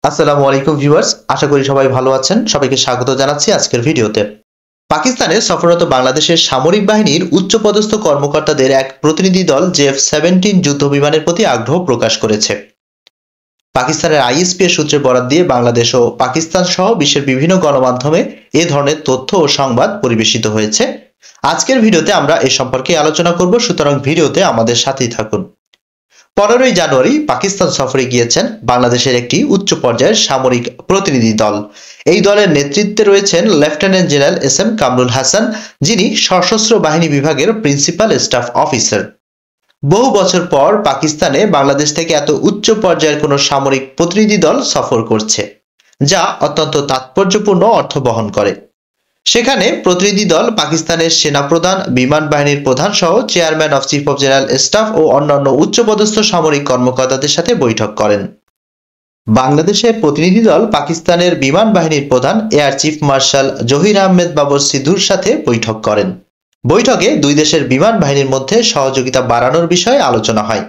আসসালামু আলাইকুম ভিউয়ার্স, আশা করি সবাই ভালো আছেন। সবাইকে স্বাগত জানাচ্ছি আজকের ভিডিওতে। পাকিস্তানে সফররত বাংলাদেশের সামরিক বাহিনীর উচ্চপদস্থ কর্মকর্তাদের এক প্রতিনিধি দল জেএফ-17 যুদ্ধ বিমানের প্রতি আগ্রহ প্রকাশ করেছে। পাকিস্তানের আইএসপি এর সূত্রে বরাত দিয়ে বাংলাদেশ ও পাকিস্তান সহ বিশ্বের বিভিন্ন গণমাধ্যমে এ ধরনের তথ্য ও সংবাদ পরিবেশিত হয়েছে। আজকের ভিডিওতে আমরা এ সম্পর্কে আলোচনা করব, সুতরাং ভিডিওতে আমাদের সাথেই থাকুন। 15ই জানুয়ারি পাকিস্তান সফরে গিয়েছেন বাংলাদেশের একটি উচ্চ পর্যায়ের সামরিক প্রতিনিধি দল। এই দলের নেতৃত্বে রয়েছেন lieutenant general S M Kamrul Hasan, যিনি সশস্ত্র বাহিনী বিভাগের প্রিন্সিপাল স্টাফ অফিসার। বহু বছর পর পাকিস্তানে বাংলাদেশ থেকে এত উচ্চ পর্যায়ের কোনো সামরিক প্রতিনিধি দল সফর করছে, যা অত্যন্ত তাৎপর্যপূর্ণ অর্থ বহন করে। সেখানে প্রতিনিধি দল পাকিস্তানের সেনাপ্রধান, বিমান বাহিনীর প্রধান সহ chairman of chief of general staff ও অন্যান্য উচ্চপদস্থ সামরিক কর্মকর্তাদের সাথে বৈঠক করেন। বাংলাদেশের প্রতিনিধি দল পাকিস্তানের বিমান বাহিনীর প্রধান air chief marshal Zaheer Ahmed Babar সিধুর সাথে বৈঠক করেন। বৈঠকে দুই দেশের বিমান বাহিনীর মধ্যে সহযোগিতা বাড়ানোর বিষয়ে আলোচনা হয়।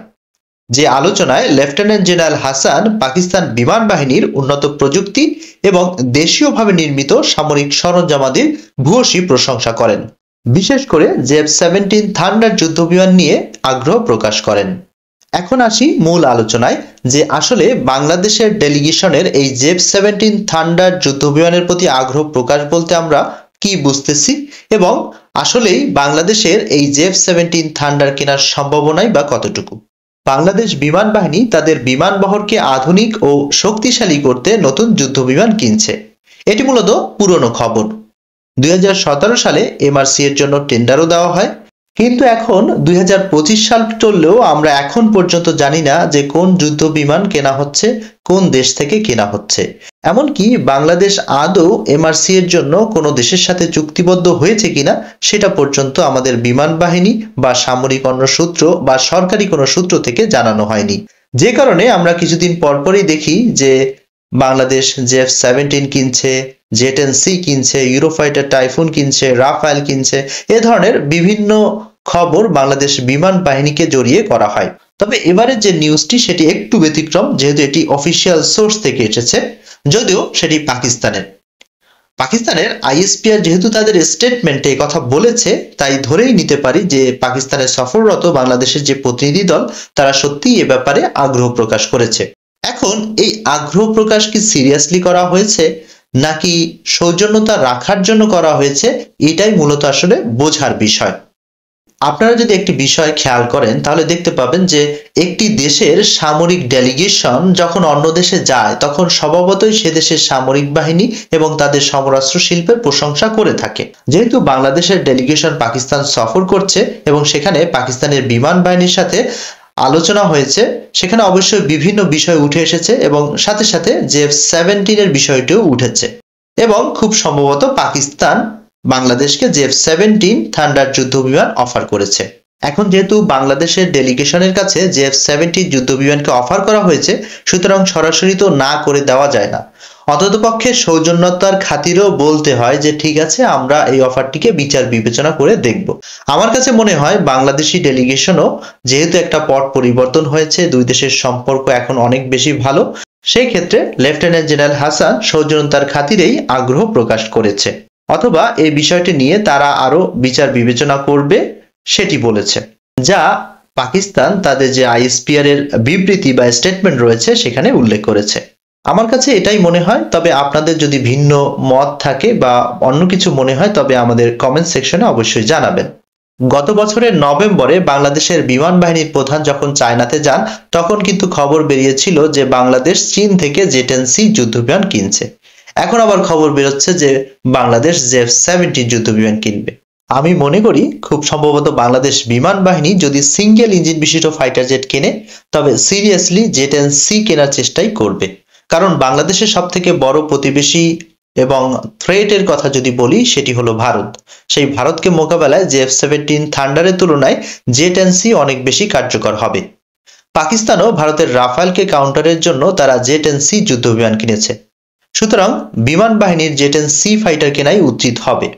যে আলোচনায় লেফটেন্যান্ট জেনারেল হাসান পাকিস্তান বিমান বাহিনীর উন্নত প্রযুক্তি এবং দেশীয়ভাবে নির্মিত সামরিক সরঞ্জামাদির ভূয়সী প্রশংসা করেন। বিশেষ করে জেএফ-17 থান্ডার যুদ্ধবিমান নিয়ে আগ্রহ প্রকাশ করেন। এখন আসি মূল আলোচনায়, যে আসলে বাংলাদেশের ডেলিগেশনের এই জেএফ-17 থান্ডার যুদ্ধবিমানের প্রতি আগ্রহ প্রকাশ বলতে আমরা কি বুঝতেছি, এবং আসলেই বাংলাদেশের এই জেএফ-17 থান্ডার কেনার সম্ভাবনাই বা কতটুকু। বাংলাদেশ বিমান বাহিনী তাদের বিমান বহরকে আধুনিক ও শক্তিশালী করতে নতুন যুদ্ধবিমান কিনছে। এটি মূলত পুরনো খবর। 2017 সালে এমআরসি এর জন্য টেন্ডারও দেওয়া হয়, কিন্তু এখন 2025 সাল চললেও আমরা এখন পর্যন্ত জানি না যে কোন যুদ্ধ বিমান কেনা হচ্ছে, কোন দেশ থেকে কেনা হচ্ছে। এমনকি বাংলাদেশ আদৌ এমআরসি এর জন্য কোনো দেশের সাথে চুক্তিবদ্ধ হয়েছে কিনা সেটা পর্যন্ত আমাদের বিমান বাহিনী বা সামরিক অন্য সূত্র বা সরকারি কোনো সূত্র থেকে জানানো হয়নি। যে কারণে আমরা কিছুদিন পরপরই দেখি যে বাংলাদেশ জেএফ-17 কিনছে, জে-10সি কিনছে, ইউরোফাইটার টাইফুন কিনছে, রাফায়েল কিনছে, এ ধরনের বিভিন্ন খবর বাংলাদেশ বিমান বাহিনীকে জড়িয়ে করা হয়। তবে এবারের যে নিউজটি সেটি একটু ব্যতিক্রম, যেহেতু এটি অফিসিয়াল সোর্স থেকে এসেছে, যদিও সেটি পাকিস্তানের আইএসপিআর যেহেতু তাদের স্টেটমেন্টে এই কথা বলেছে, তাই ধরেই নিতে পারি যে পাকিস্তানে সফররত বাংলাদেশের যে প্রতিনিধি দল তারা সত্যিই এ ব্যাপারে আগ্রহ প্রকাশ করেছে। এখন এই আগ্রহ প্রকাশ কি সিরিয়াসলি করা হয়েছে নাকি সৌজন্যতা রাখার জন্য করা হয়েছে, এটাই মূলত আসলে বোঝার বিষয়। আপনারা যদি একটি বিষয় খেয়াল করেন তাহলে দেখতে পাবেন যে একটি দেশের সামরিক ডেলিগেশন যখন অন্য দেশে যায় তখন স্বভাবতই সে দেশের সামরিক বাহিনী এবং তাদের সমরাস্ত্র শিল্পের প্রশংসা করে থাকে। যেহেতু বাংলাদেশের ডেলিগেশন পাকিস্তান সফর করছে এবং সেখানে পাকিস্তানের বিমান বাহিনীর সাথে আলোচনা হয়েছে, সেখানে অবশ্যই বিভিন্ন বিষয় উঠে এসেছে এবং সাথে সাথে জেএফ-17 এর বিষয়টিও উঠেছে, এবং খুব সম্ভবত পাকিস্তান বাংলাদেশকে জেএফ-17 থান্ডার যুদ্ধবিমান অফার করেছে। এখন যেহেতু বাংলাদেশের ডেলিগেশনের কাছে জেএফ-17 যুদ্ধবিমানকে অফার করা হয়েছে, সুতরাং সরাসরি তো না করে দেওয়া যায় না। অন্ততপক্ষে সৌজন্যতার খাতিরেও বলতে হয় যে ঠিক আছে, আমরা এই অফারটিকে বিচার বিবেচনা করে দেখব। আমার কাছে মনে হয় বাংলাদেশি ডেলিগেশনও যেহেতু একটা পট পরিবর্তন হয়েছে, দুই দেশের সম্পর্ক এখন অনেক বেশি ভালো, সেই ক্ষেত্রে লেফটেন্যান্ট জেনারেল হাসান সৌজন্যতার খাতিরেই আগ্রহ প্রকাশ করেছে, অথবা এই বিষয়টি নিয়ে তারা আরো বিচার বিবেচনা করবে সেটি বলেছে, যা পাকিস্তান তাদের যে আইএসপিআর এর বিবৃতি বা স্টেটমেন্ট রয়েছে সেখানে উল্লেখ করেছে। আমার কাছে এটাই মনে হয়। তবে আপনাদের যদি ভিন্ন মত থাকে বা অন্য কিছু মনে হয় তবে আমাদের কমেন্ট সেকশনে অবশ্যই জানাবেন। গত বছরের নভেম্বরে বাংলাদেশের বিমান বাহিনীর প্রধান যখন চায়নাতে যান, তখন কিন্তু খবর বেরিয়েছিল যে বাংলাদেশ চীন থেকে জে-10সি যুদ্ধবিমান কিনছে। এখন আবার খবর বেরোচ্ছে যে বাংলাদেশ জেএফ-17 যুদ্ধবিমান কিনবে। আমি মনে করি খুব সম্ভবত বাংলাদেশ বিমান বাহিনী যদি সিঙ্গেল ইঞ্জিন বিশিষ্ট ফাইটার জেট কেনে তবে সিরিয়াসলি জে-10সি কেনার চেষ্টাই করবে, কারণ বাংলাদেশের সব থেকে বড় প্রতিবেশী এবং থ্রেটের কথা যদি বলি সেটি হলো ভারত। সেই ভারতকে মোকাবেলায় জেএফ-17 থান্ডারের তুলনায় জে-10সি অনেক বেশি কার্যকর হবে। পাকিস্তানও ভারতের রাফায়েলকে কাউন্টারের জন্য তারা জে-10সি যুদ্ধবিমান কিনেছে, সুতরাং বিমান বাহিনীর জে-10সি ফাইটার কেনাই উচিত হবে।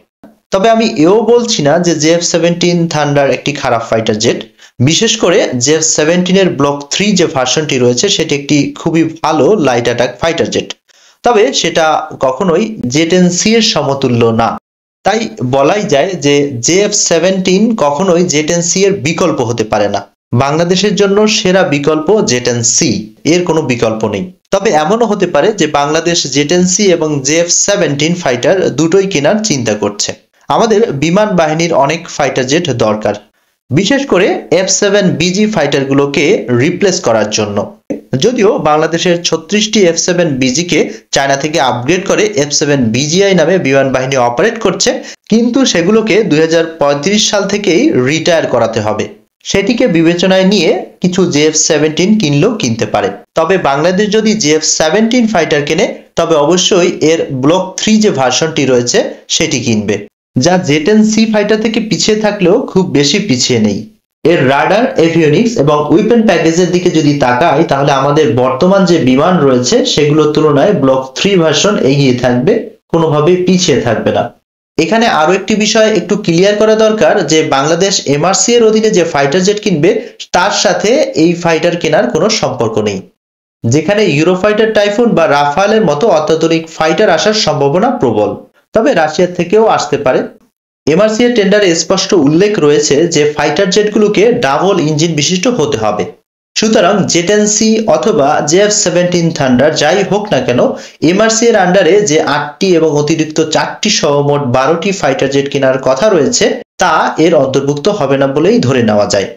তবে আমি এও বলছি না যে জেএফ-17 থান্ডার একটি খারাপ ফাইটার জেট, বিশেষ করে জেএফ-17 এর ব্লক 3 যে ভার্সনটি রয়েছে সেটি একটি খুবই ভালো লাইট অ্যাটাক ফাইটার জেট, তবে সেটা কখনোই জে-10সি এর সমতুল্য না। তাই বলাই যায় যে জেএফ-17 কখনোই জে-10সি এর বিকল্প হতে পারে না। বাংলাদেশের জন্য সেরা বিকল্প জে-10সি, এর কোনো বিকল্প নেই। তবে এমনও হতে পারে যে বাংলাদেশ জে-10সি এবং জেএফ-17 ফাইটার দুটোই কেনার চিন্তা করছে। আমাদের বিমান বাহিনীর অনেক ফাইটার জেট দরকার, বিশেষ করে F-7BG ফাইটারগুলোকে রিপ্লেস করার জন্য। যদিও বাংলাদেশের 36টি F-7BG কে চায়না থেকে আপগ্রেড করে F-7BGI নামে বিমান বাহিনী অপারেট করছে, কিন্তু সেগুলোকে 2035 সাল থেকেই রিটায়ার করাতে হবে। সেটিকে বিবেচনায় নিয়ে কিছু জেএফ-17 কিনলেও কিনতে পারে। তবে বাংলাদেশ যদি জেএফ-17 ফাইটার কেনে তবে অবশ্যই এর ব্লক 3 যে ভার্সনটি রয়েছে সেটি কিনবে, যা জে-10সি ফাইটার থেকে পিছিয়ে থাকলেও খুব বেশি পিছিয়ে নেই। এর রাডার, এভিওনিক্স এবং উইপেন প্যাকেজের দিকে যদি তাকাই তাহলে আমাদের বর্তমান যে বিমান রয়েছে সেগুলোর তুলনায় ব্লক 3 ভার্সন এগিয়ে থাকবে, কোনোভাবেই পিছিয়ে থাকবে না। এখানে আরো একটি বিষয় একটু ক্লিয়ার করা দরকার যে বাংলাদেশ এমআরসি এর অধীনে যে ফাইটার জেট কিনবে তার সাথে এই ফাইটার কেনার কোনো সম্পর্ক নেই। যেখানে ইউরোফাইটার টাইফুন বা রাফালের মতো অত্যাধুনিক ফাইটার আসার সম্ভাবনা প্রবল, তবে রাশিয়া থেকেও আসতে পারে। এমআরসি এর টেন্ডারে স্পষ্ট উল্লেখ রয়েছে যে ফাইটার জেটগুলোকে ডাবল ইঞ্জিন বিশিষ্ট হতে হবে। সুতরাং জে-10সি অথবা জেএফ-17 থান্ডার যাই হোক না কেন, এমআরসি এর আন্ডারে যে 8টি এবং অতিরিক্ত 4টি সহ মোট 12টি ফাইটার জেট কেনার কথা রয়েছে তা এর অন্তর্ভুক্ত হবে না বলেই ধরে নেওয়া যায়।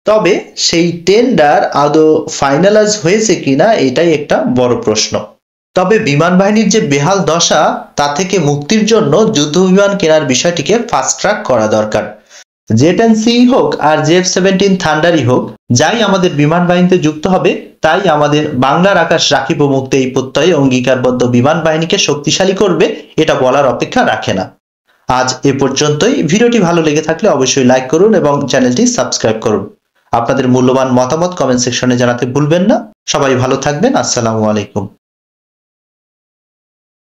তবে সেই টেন্ডার আদৌ ফাইনালাইজ হয়েছে কিনা এটাই একটা বড় প্রশ্ন। তবে বিমান বাহিনীর যে বেহাল দশা তা থেকে মুক্তির জন্য যুদ্ধ বিমান কেনার বিষয়টিকে ফাস্ট ট্র্যাক করা দরকার। জে-10সি হোক আর জেএফ-17 থান্ডারই হোক, যাই আমাদের বিমান বাহিনীতে যুক্ত হবে তাই আমাদের বাংলার আকাশ রাখিব মুক্ত এই প্রত্যয়ে অঙ্গীকারবদ্ধ বিমান বাহিনীকে শক্তিশালী করবে, এটা বলার অপেক্ষা রাখে না। আজ এ পর্যন্তই। ভিডিওটি ভালো লেগে থাকলে অবশ্যই লাইক করুন এবং চ্যানেলটি সাবস্ক্রাইব করুন। আপনাদের মূল্যবান মতামত কমেন্ট সেকশনে জানাতে ভুলবেন না। সবাই ভালো থাকবেন। আসসালামু আলাইকুম।